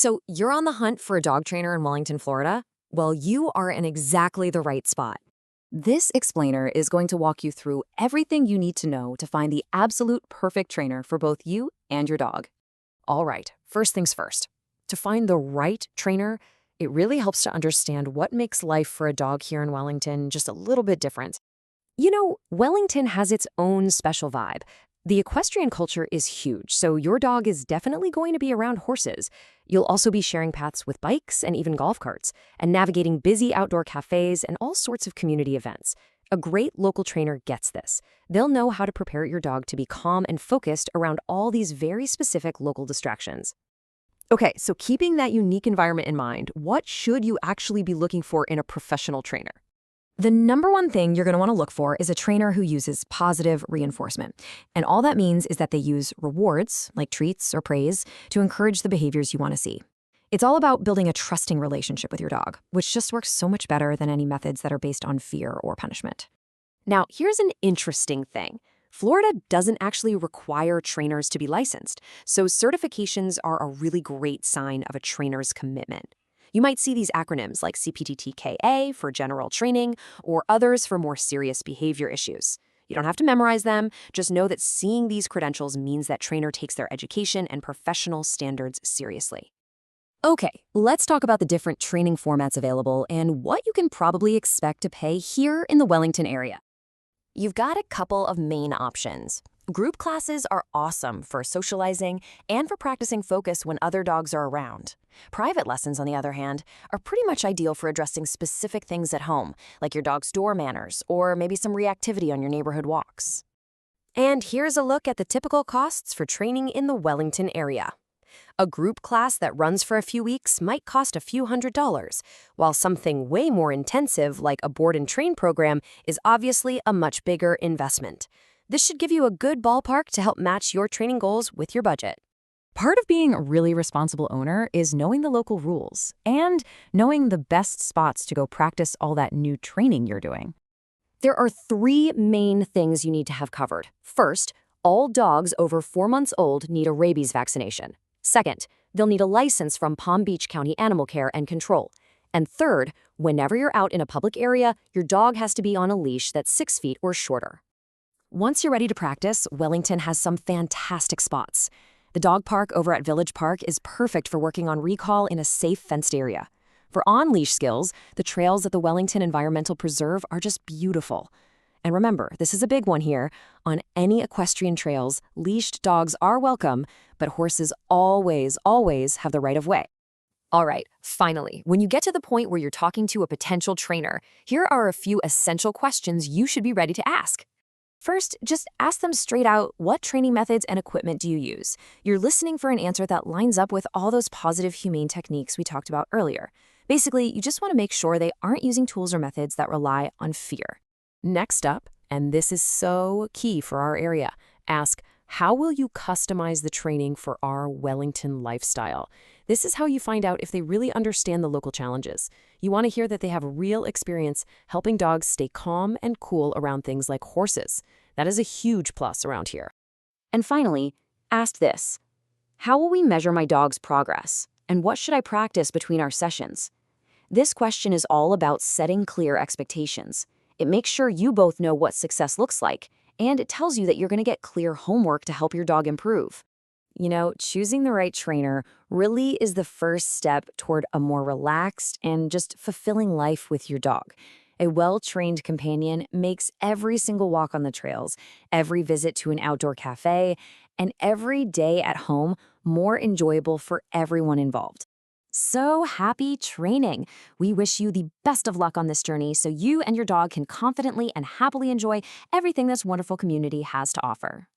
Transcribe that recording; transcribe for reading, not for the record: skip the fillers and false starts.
So you're on the hunt for a dog trainer in Wellington, Florida? Well, you are in exactly the right spot. This explainer is going to walk you through everything you need to know to find the absolute perfect trainer for both you and your dog. All right, first things first. To find the right trainer, it really helps to understand what makes life for a dog here in Wellington just a little bit different. Wellington has its own special vibe. The equestrian culture is huge, so your dog is definitely going to be around horses. You'll also be sharing paths with bikes and even golf carts, and navigating busy outdoor cafes and all sorts of community events. A great local trainer gets this. They'll know how to prepare your dog to be calm and focused around all these very specific local distractions. Okay, so keeping that unique environment in mind, what should you actually be looking for in a professional trainer? The number one thing you're going to want to look for is a trainer who uses positive reinforcement. And all that means is that they use rewards, like treats or praise, to encourage the behaviors you want to see. It's all about building a trusting relationship with your dog, which just works so much better than any methods that are based on fear or punishment. Now, here's an interesting thing. Florida doesn't actually require trainers to be licensed, so certifications are a really great sign of a trainer's commitment. You might see these acronyms like CPTTKA for general training or others for more serious behavior issues. You don't have to memorize them, just know that seeing these credentials means that trainer takes their education and professional standards seriously. Okay, let's talk about the different training formats available and what you can probably expect to pay here in the Wellington area. You've got a couple of main options. Group classes are awesome for socializing and for practicing focus when other dogs are around. Private lessons, on the other hand, are pretty much ideal for addressing specific things at home, like your dog's door manners or maybe some reactivity on your neighborhood walks. And here's a look at the typical costs for training in the Wellington area. A group class that runs for a few weeks might cost a few $100s, while something way more intensive like a board and train program is obviously a much bigger investment. This should give you a good ballpark to help match your training goals with your budget. Part of being a really responsible owner is knowing the local rules and knowing the best spots to go practice all that new training you're doing. There are three main things you need to have covered. First, all dogs over 4 months old need a rabies vaccination. Second, they'll need a license from Palm Beach County Animal Care and Control. And third, whenever you're out in a public area, your dog has to be on a leash that's 6 feet or shorter. Once you're ready to practice, Wellington has some fantastic spots. The dog park over at Village Park is perfect for working on recall in a safe fenced area. For on-leash skills, the trails at the Wellington Environmental Preserve are just beautiful. And remember, this is a big one here. On any equestrian trails, leashed dogs are welcome, but horses always have the right of way. All right, finally, when you get to the point where you're talking to a potential trainer, here are a few essential questions you should be ready to ask. First, just ask them straight out, what training methods and equipment do you use? You're listening for an answer that lines up with all those positive humane techniques we talked about earlier. Basically, you just want to make sure they aren't using tools or methods that rely on fear. Next up, and this is so key for our area, ask, how will you customize the training for our Wellington lifestyle? This is how you find out if they really understand the local challenges. You want to hear that they have real experience helping dogs stay calm and cool around things like horses. That is a huge plus around here. And finally, ask this. How will we measure my dog's progress? And what should I practice between our sessions? This question is all about setting clear expectations. It makes sure you both know what success looks like, and it tells you that you're going to get clear homework to help your dog improve. Choosing the right trainer really is the first step toward a more relaxed and just fulfilling life with your dog. A well-trained companion makes every single walk on the trails, every visit to an outdoor cafe, and every day at home more enjoyable for everyone involved. So happy training! We wish you the best of luck on this journey so you and your dog can confidently and happily enjoy everything this wonderful community has to offer.